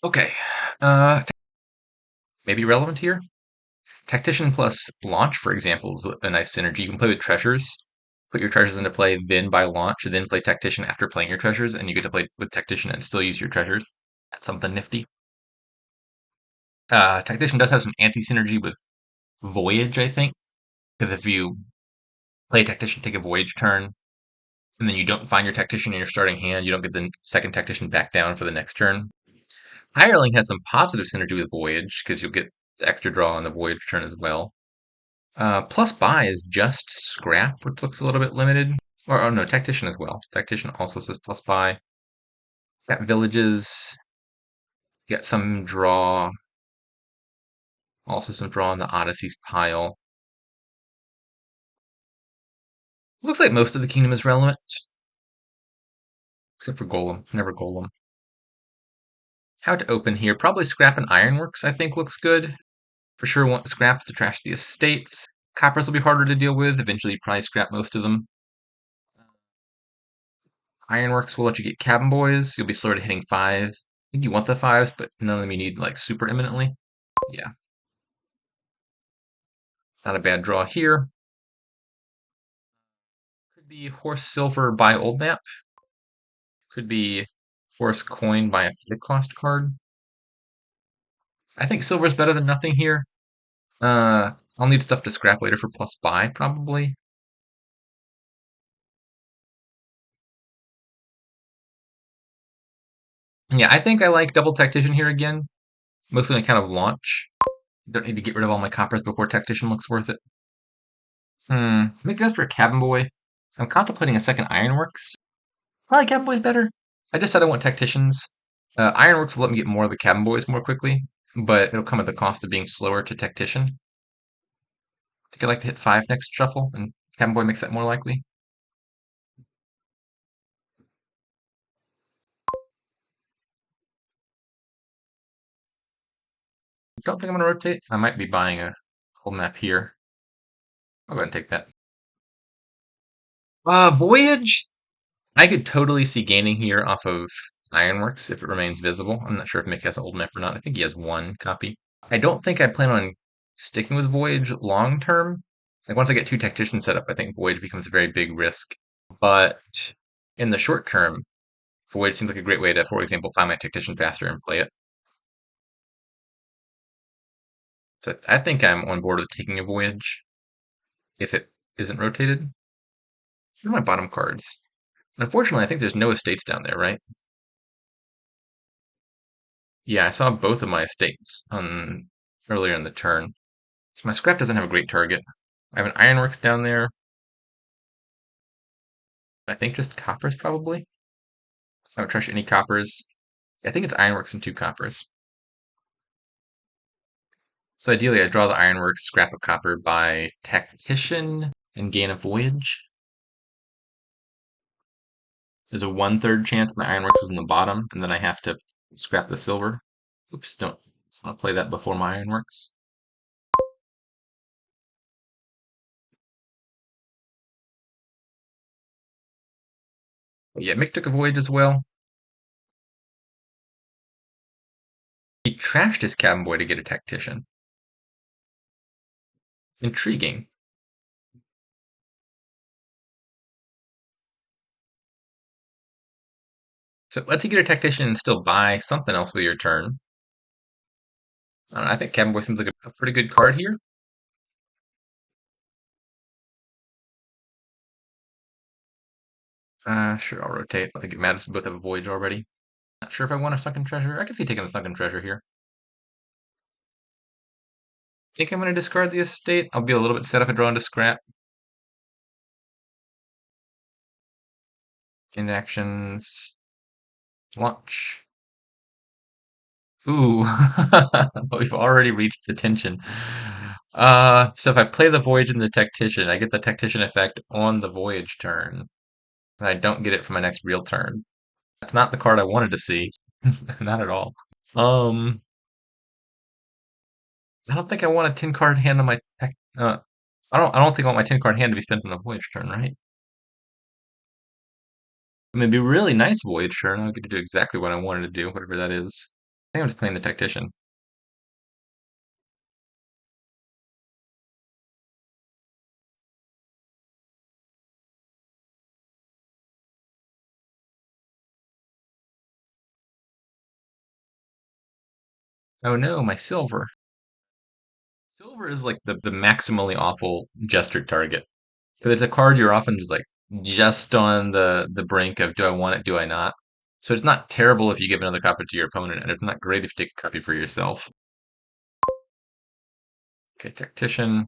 Okay, maybe relevant here. Tactician plus launch, for example, is a nice synergy. You can play with treasures, put your treasures into play, then buy launch, and then play tactician after playing your treasures, and you get to play with tactician and still use your treasures. That's something nifty. Tactician does have some anti-synergy with voyage, I think, because if you play tactician, take a voyage turn, and then you don't find your tactician in your starting hand, you don't get the second tactician back down for the next turn. Hireling has some positive synergy with voyage because you'll get the extra draw on the voyage turn as well. Plus buy is just scrap, which looks a little bit limited. Or, oh no, tactician as well. Tactician also says plus buy. Got villages. Got some draw. Also some draw in the Odysseys pile. Looks like most of the kingdom is relevant. Except for Golem. Never Golem. How to open here. Probably scrap and ironworks, I think, looks good. For sure want scraps to trash the estates. Coppers will be harder to deal with. Eventually, you probably scrap most of them. Ironworks will let you get cabin boys. You'll be slower to hitting 5. I think you want the 5s, but none of them you need like super imminently. Yeah. Not a bad draw here. Could be horse silver by old map. Could be horse coin by a flip cost card. I think silver is better than nothing here. I'll need stuff to scrap later for plus buy, probably. Yeah, I think I like double tactician here again. Mostly on account of launch. Don't need to get rid of all my coppers before tactician looks worth it. Maybe go for a cabin boy. I'm contemplating a second ironworks. Probably cabin boy's better. I just said I want tacticians. Ironworks will let me get more of the cabin boys more quickly, but it'll come at the cost of being slower to tactician. I think I'd like to hit 5 next shuffle, and cabin boy makes that more likely. Don't think I'm going to rotate. I might be buying a whole map here. I'll go ahead and take that. Voyage. I could totally see gaining here off of Ironworks if it remains visible. I'm not sure if Mick has an old map or not. I think he has one copy. I don't think I plan on sticking with Voyage long term. Like once I get 2 tacticians set up, I think Voyage becomes a very big risk. But in the short term, Voyage seems like a great way to, for example, find my tactician faster and play it. So I think I'm on board with taking a Voyage if it isn't rotated. What are my bottom cards? Unfortunately, I think there's no estates down there, right? Yeah, I saw both of my estates on earlier in the turn. So my scrap doesn't have a great target. I have an ironworks down there. I think just coppers probably. I don't trash any coppers. I think it's ironworks and 2 coppers. So ideally I draw the ironworks, scrap a copper by tactician, and gain a voyage. There's a 1/3 chance my ironworks is in the bottom, and then I have to scrap the silver. Oops, don't want to play that before my ironworks. But yeah, Mick took a voyage as well. He trashed his cabin boy to get a tactician. Intriguing. So let's you get a tactician and still buy something else with your turn. I don't know, I think cabin boy seems like a pretty good card here. Sure, I'll rotate. I think it matters we both have a voyage already. Not sure if I want a sunken treasure. I can see taking a sunken treasure here. Think I'm going to discard the estate. I'll be a little bit set up and drawn to scrap. End actions. Launch. Ooh, we've already reached the tension. So if I play the voyage and the tactician, I get the tactician effect on the voyage turn. And I don't get it for my next real turn. That's not the card I wanted to see. Not at all. Um, I don't think I want a 10 card hand on my I don't think I want my 10 card hand to be spent on a voyage turn, right? I mean, it'd be a really nice voyage turn. I'll get to do exactly what I wanted to do, whatever that is. think I'm just playing the Tactician. Oh no, my silver. Silver is like the maximally awful gestured target. Because it's a card you're often just like just on the brink of do I want it, do I not? So it's not terrible if you give another copy to your opponent, and it's not great if you take a copy for yourself. Okay, Tactician.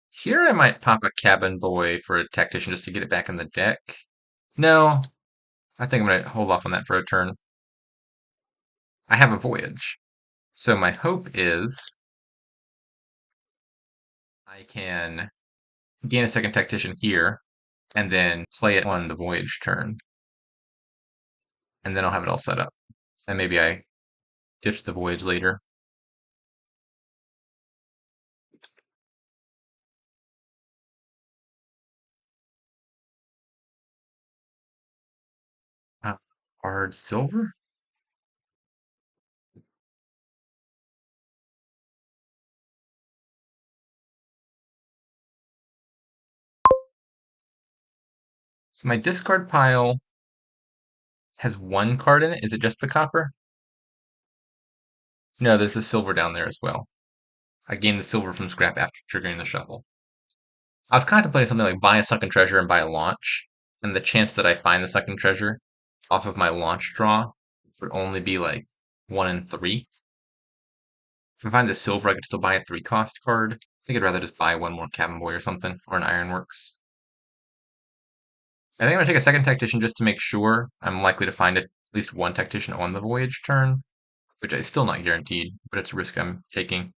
Here I might pop a Cabin Boy for a Tactician just to get it back in the deck. No, I think I'm going to hold off on that for a turn. I have a Voyage. So my hope is I can gain a second Tactician here, and then play it on the Voyage turn. And then I'll have it all set up. And maybe I ditch the Voyage later. Uh, Hard Silver? So my discard pile has one card in it. Is it just the copper? No, there's the silver down there as well. I gained the silver from scrap after triggering the shuffle. I was contemplating something like buy a sunken treasure and buy a launch, and the chance that I find the sunken treasure off of my launch draw would only be like 1 in 3. If I find the silver, I could still buy a 3 cost card. I think I'd rather just buy one more Cabin Boy or something, or an Ironworks. I think I'm gonna take a second Tactician just to make sure I'm likely to find at least one Tactician on the Voyage turn, which is still not guaranteed, but it's a risk I'm taking.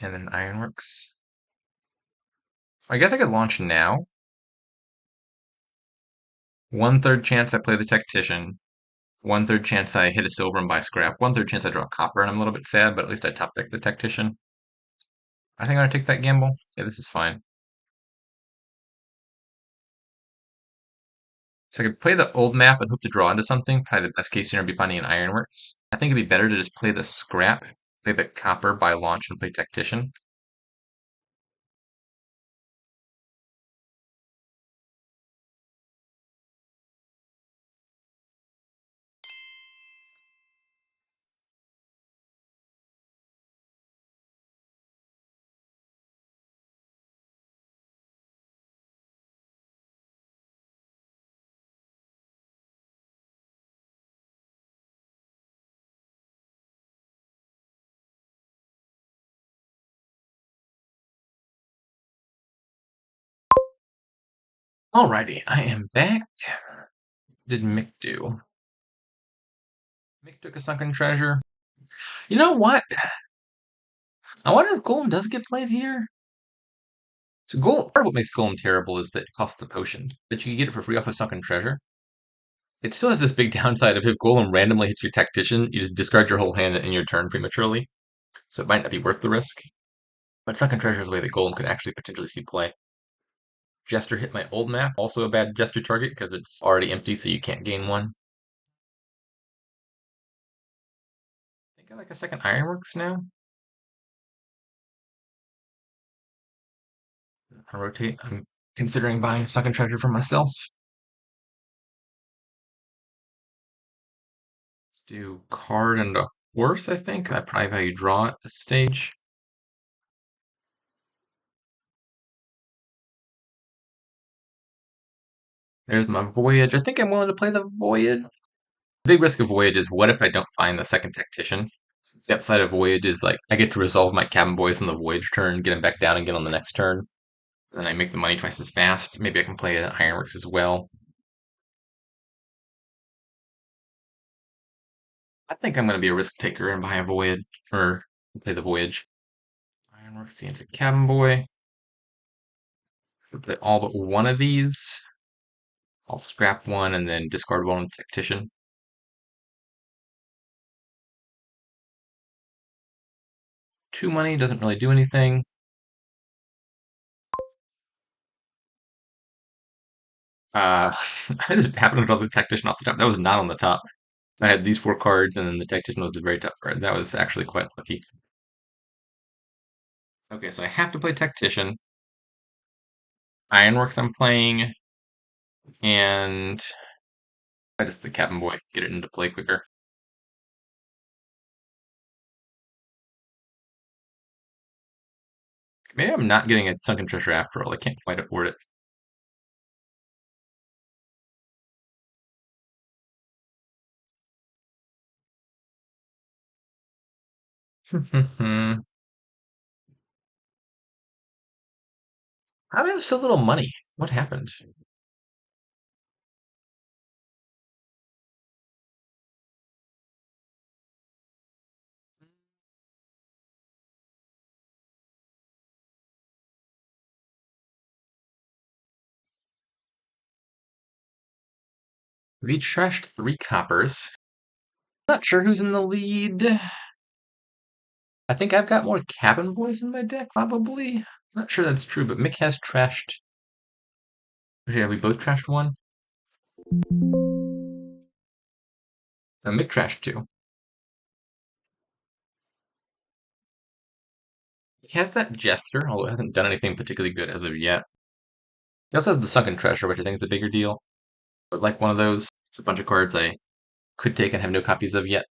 And then Ironworks. I guess I could launch now. 1/3 chance I play the Tactician. 1/3 chance I hit a silver and buy scrap. 1/3 chance I draw a copper and I'm a little bit sad, but at least I top deck the Tactician. I think I'm gonna take that gamble. Yeah, this is fine. So I could play the old map and hope to draw into something. Probably the best case scenario would be finding an Ironworks. I think it'd be better to just play the scrap, play the copper, buy launch, and play Tactician. Alrighty, I am back. What did Mick do? Mick took a sunken treasure. You know what? I wonder if Golem does get played here. So Golem, part of what makes Golem terrible is that it costs a potion, but you can get it for free off of sunken treasure. It still has this big downside of if Golem randomly hits your Tactician, you just discard your whole hand in your turn prematurely. So it might not be worth the risk. But Sunken Treasure is a way that Golem could actually potentially see play. Jester hit my old map, also a bad Jester target because it's already empty, so you can't gain one. I think I like a second Ironworks now. I rotate. I'm considering buying a Sunken Treasure for myself. Let's do card and a horse, I think. I probably value draw at this stage. There's my Voyage. I think I'm willing to play the Voyage. The big risk of Voyage is what if I don't find the second Tactician? The upside of Voyage is like I get to resolve my Cabin Boys on the Voyage turn, get them back down again on the next turn. Then I make the money twice as fast. Maybe I can play Ironworks as well. I think I'm going to be a risk taker and buy a Voyage, or play the Voyage. Ironworks, the into Cabin Boy. Play all but one of these. I'll scrap one and then discard one with Tactician. Two money doesn't really do anything. Uh, I just happened to draw the Tactician off the top. That was not on the top. I had these four cards, and then the Tactician was the very top card. That was actually quite lucky. Okay, so I have to play Tactician. Ironworks I'm playing, and I just the Cabin Boy, get it into play quicker. Maybe I'm not getting a Sunken Treasure after all. I can't quite afford it. How do I have so little money? What happened? We trashed 3 coppers. Not sure who's in the lead. I think I've got more Cabin Boys in my deck, probably. Not sure that's true, but Mick has trashed. Yeah, we both trashed one. No, Mick trashed 2. He has that Jester, although it hasn't done anything particularly good as of yet. He also has the Sunken Treasure, which I think is a bigger deal. But like one of those, it's a bunch of cards I could take and have no copies of yet.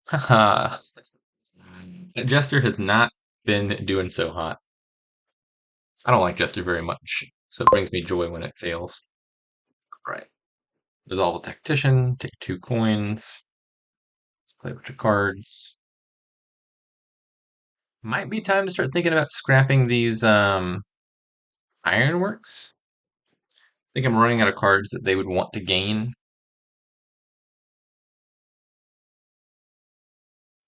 Haha. That Jester has not been doing so hot. I don't like Jester very much, so it brings me joy when it fails. Right. Dissolve a Tactician, take 2 coins, let's play a bunch of cards. Might be time to start thinking about scrapping these Ironworks. I think I'm running out of cards that they would want to gain.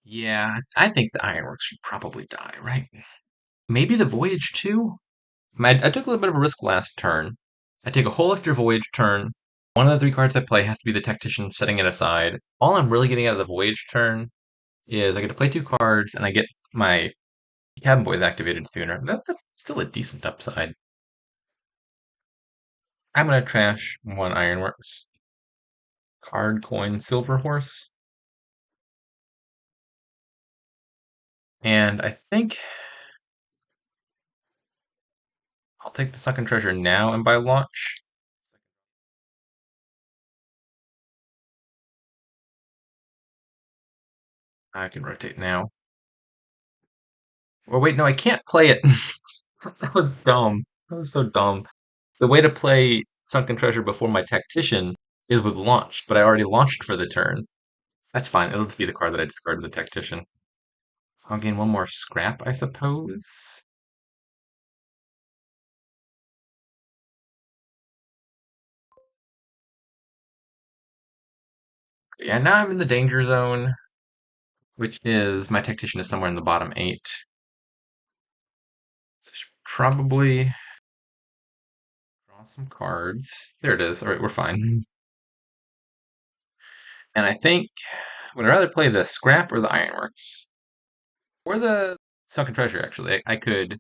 Yeah, I think the Ironworks should probably die, right? Maybe the Voyage too? I took a little bit of a risk last turn. I take a whole extra Voyage turn. One of the 3 cards I play has to be the Tactician, setting it aside. All I'm really getting out of the Voyage turn is I get to play 2 cards, and I get my Cabin Boys activated sooner. That's still a decent upside. I'm gonna trash 1 Ironworks. Card, coin, silver horse. And I think I'll take the Sunken Treasure now and buy launch. I can rotate now. Oh wait, no, I can't play it. That was dumb. That was so dumb. The way to play Sunken Treasure before my Tactician is with launch, but I already launched for the turn. That's fine. It'll just be the card that I discarded the Tactician. I'll gain 1 more scrap, I suppose. Yeah, now I'm in the danger zone, which is my Tactician is somewhere in the bottom 8. So I should probably draw some cards. There it is. All right, we're fine. And I think would I rather play the scrap or the ironworks? Or the sunken treasure, actually. I could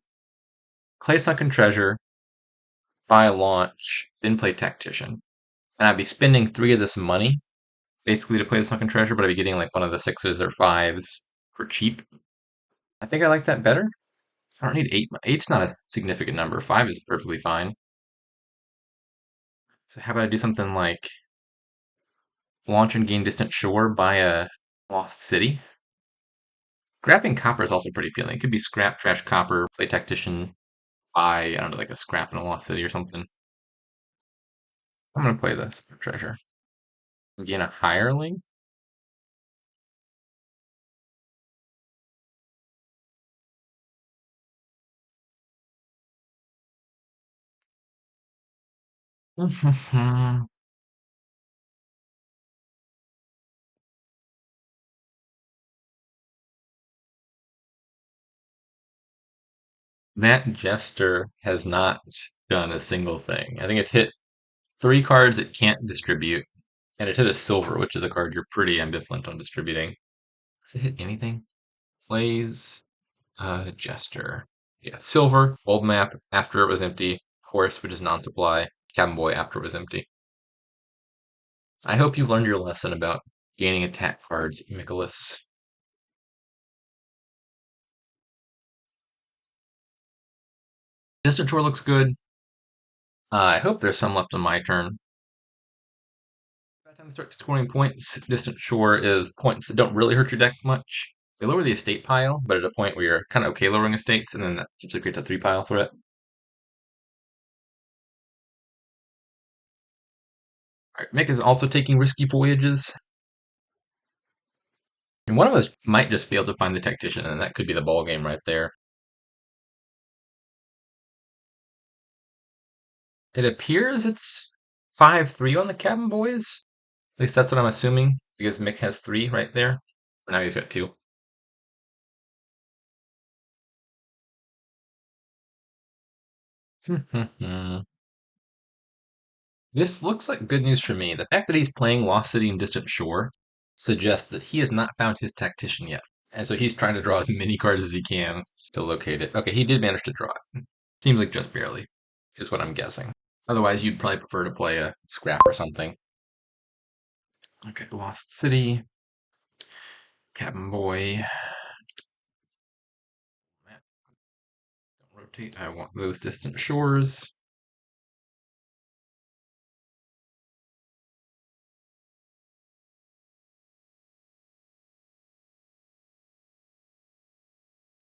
play sunken treasure, buy launch, then play tactician. And I'd be spending 3 of this money basically to play the sunken treasure, but I'd be getting like one of the 6s or 5s for cheap. I think I like that better. I don't need 8. 8's not a significant number. 5 is perfectly fine. So how about I do something like launch and gain distant shore, buy a lost city? Scrapping copper is also pretty appealing. It could be scrap, trash, copper, play tactician, buy, I don't know, like a scrap in a lost city or something. I'm gonna play this for treasure. Gain a hireling? That jester has not done a single thing. I think it's hit 3 cards it can't distribute, and it hit a silver, which is a card you're pretty ambivalent on distributing. Does it hit anything? Plays jester. Yeah, silver, old map after it was empty, horse, which is non-supply, cabin boy after it was empty. I hope you've learned your lesson about gaining attack cards, Nicholas. Distant Shore looks good. I hope there's some left on my turn. By the time I start scoring points, Distant Shore is points that don't really hurt your deck much. They lower the estate pile, but at a point where you're kind of okay lowering estates, and then that usually creates a 3 pile threat. Alright, Mick is also taking risky voyages. And one of us might just fail to find the tactician, and that could be the ball game right there. It appears it's 5-3 on the Cabin Boys. At least that's what I'm assuming, because Mick has 3 right there. Or now he's got 2. This looks like good news for me. The fact that he's playing Lost City and Distant Shore suggests that he has not found his tactician yet. And so he's trying to draw as many cards as he can to locate it. Okay, he did manage to draw it. Seems like just barely, is what I'm guessing. Otherwise, you'd probably prefer to play a scrap or something. Okay, Lost City, Cabin Boy. Don't rotate. I want those Distant Shores.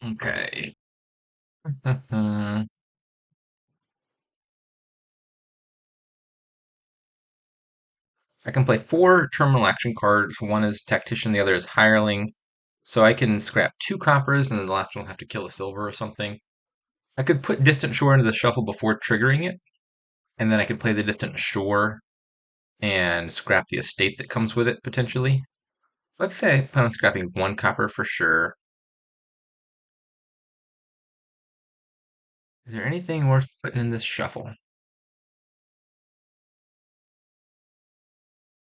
Okay. I can play 4 terminal action cards. One is Tactician, the other is Hireling. So I can scrap 2 coppers, and then the last one will have to kill a silver or something. I could put Distant Shore into the shuffle before triggering it, and then I could play the Distant Shore and scrap the estate that comes with it, potentially. Let's say I plan on scrapping 1 copper for sure. Is there anything worth putting in this shuffle?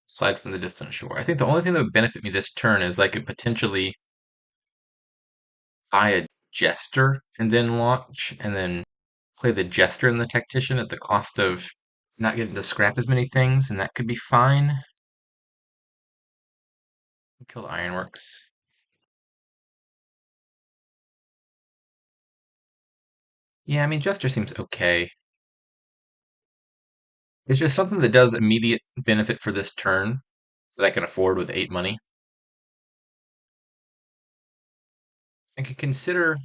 Aside from the Distant Shore. I think the only thing that would benefit me this turn is I could potentially buy a Jester and then launch, and then play the Jester and the Tactician at the cost of not getting to scrap as many things, and that could be fine. Kill the Ironworks. Yeah, I mean, Jester seems okay. It's just something that does immediate benefit for this turn that I can afford with 8 money. I could consider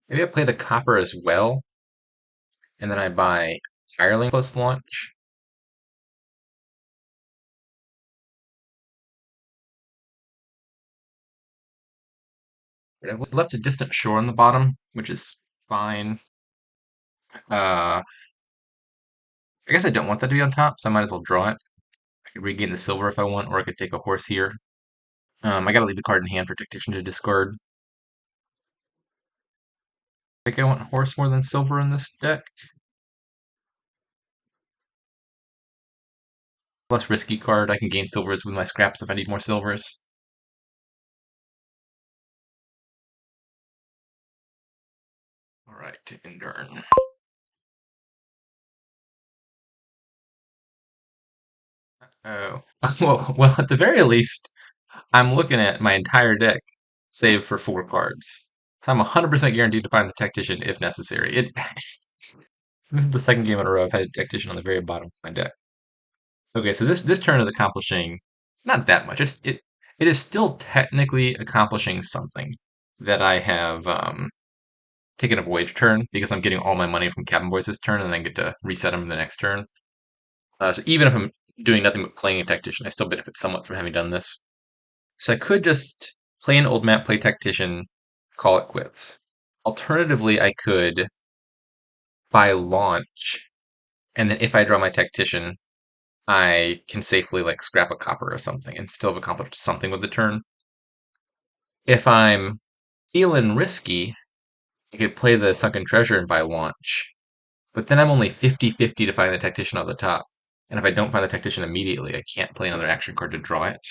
maybe I play the Copper as well, and then I buy Hireling plus launch. I've left a Distant Shore on the bottom, which is fine. I guess I don't want that to be on top, so I might as well draw it. I could regain the silver if I want, or I could take a horse here. I gotta leave the card in hand for Tactician to discard. I think I want horse more than silver in this deck. Less risky card. I can gain silvers with my scraps if I need more silvers. Alright, Indurn. Oh. Well, at the very least, I'm looking at my entire deck, save for 4 cards. So I'm 100% guaranteed to find the Tactician if necessary. This is the second game in a row I've had a Tactician on the very bottom of my deck. Okay, so this turn is accomplishing not that much. It is still technically accomplishing something that I have taken a voyage turn because I'm getting all my money from Cabin Boys this turn and then get to reset them the next turn. So even if I'm doing nothing but playing a Tactician, I still benefit somewhat from having done this. So I could just play an old map, play Tactician, call it quits. Alternatively, I could buy launch, and then if I draw my Tactician, I can safely like scrap a copper or something and still have accomplished something with the turn. If I'm feeling risky, I could play the Sunken Treasure and buy launch. But then I'm only 50-50 to find the Tactician on the top. And if I don't find the Tactician immediately, I can't play another action card to draw it.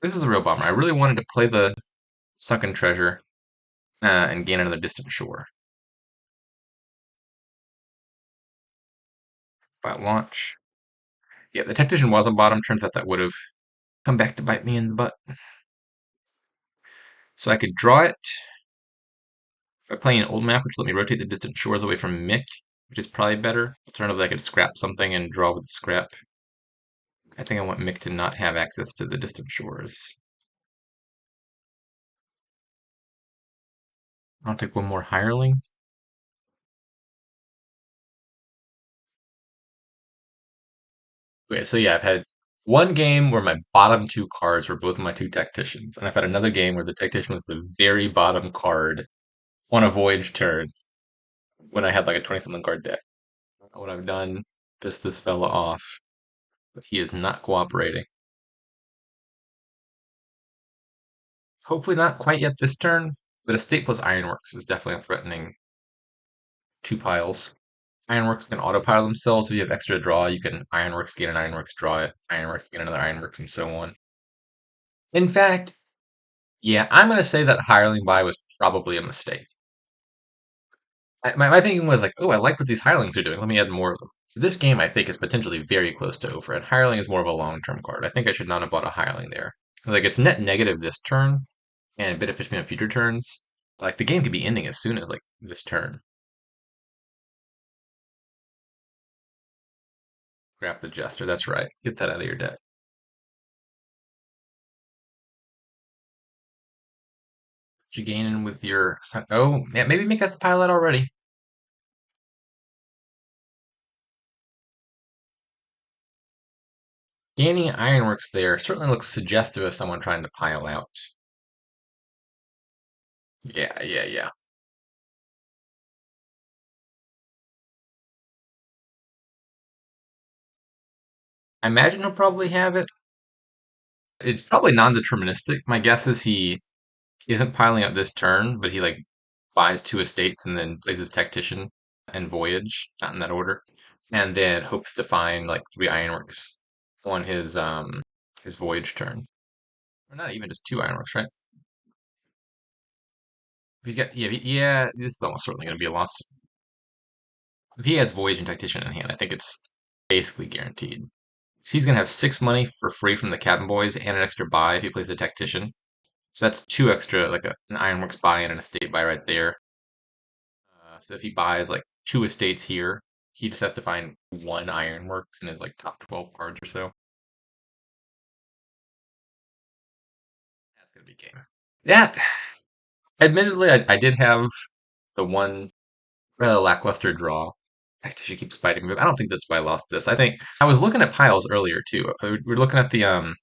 This is a real bummer. I really wanted to play the Sunken Treasure and gain another Distant Shore. File launch. Yeah, the tactician was on bottom. Turns out that would have come back to bite me in the butt. So I could draw it by playing an old map, which let me rotate the distant shores away from Mick, which is probably better. Alternatively, I could scrap something and draw with the scrap. I think I want Mick to not have access to the distant shores. I'll take one more hireling. Okay, so yeah, I've had one game where my bottom two cards were both my two tacticians, and I've had another game where the tactician was the very bottom card on a voyage turn when I had like a 20 something card deck. What I've done, pissed this fella off, but he is not cooperating. Hopefully not quite yet this turn, but Estate plus Ironworks is definitely threatening two piles. Ironworks can autopile themselves. If you have extra draw, you can Ironworks gain an Ironworks, draw it, Ironworks gain another Ironworks, and so on. In fact, yeah, I'm going to say that hireling buy was probably a mistake. My thinking was like, oh, I like what these hirelings are doing. Let me add more of them. So this game, I think, is potentially very close to over, and hireling is more of a long-term card. I think I should not have bought a hireling there. Like, it's net negative this turn, and benefits me on future turns. Like, the game could be ending as soon as, like, this turn. Grab the Jester, that's right. Get that out of your deck. What you gaining with your... Oh, yeah, maybe make us the pilot already. Gaining Ironworks there certainly looks suggestive of someone trying to pile out. Yeah, yeah, yeah. I imagine he'll probably have it. It's probably non-deterministic. My guess is he isn't piling up this turn, but he like buys two estates and then plays his tactician and voyage, not in that order, and then hopes to find like three ironworks on his voyage turn. Or not even just two ironworks, right? If he's got yeah, this is almost certainly gonna be a loss. If he has voyage and tactician in hand, I think it's basically guaranteed. So he's gonna have 6 money for free from the cabin boys and an extra buy if he plays a tactician. So that's two extra, like an Ironworks buy and an estate buy right there. So if he buys like two estates here, he just has to find one Ironworks in his like top 12 cards or so. That's gonna be game. Yeah, admittedly, I did have the one rather lackluster draw. Tactician keeps biting me. I don't think that's why I lost this. I think I was looking at piles earlier too. We were looking at the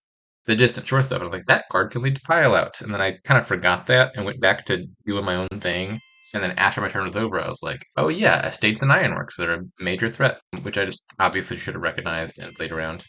distant short stuff. And I was like, that card can lead to pile outs. And then I kind of forgot that and went back to doing my own thing. And then after my turn was over, I was like, oh yeah, estates and ironworks are a major threat, which I just obviously should have recognized and played around.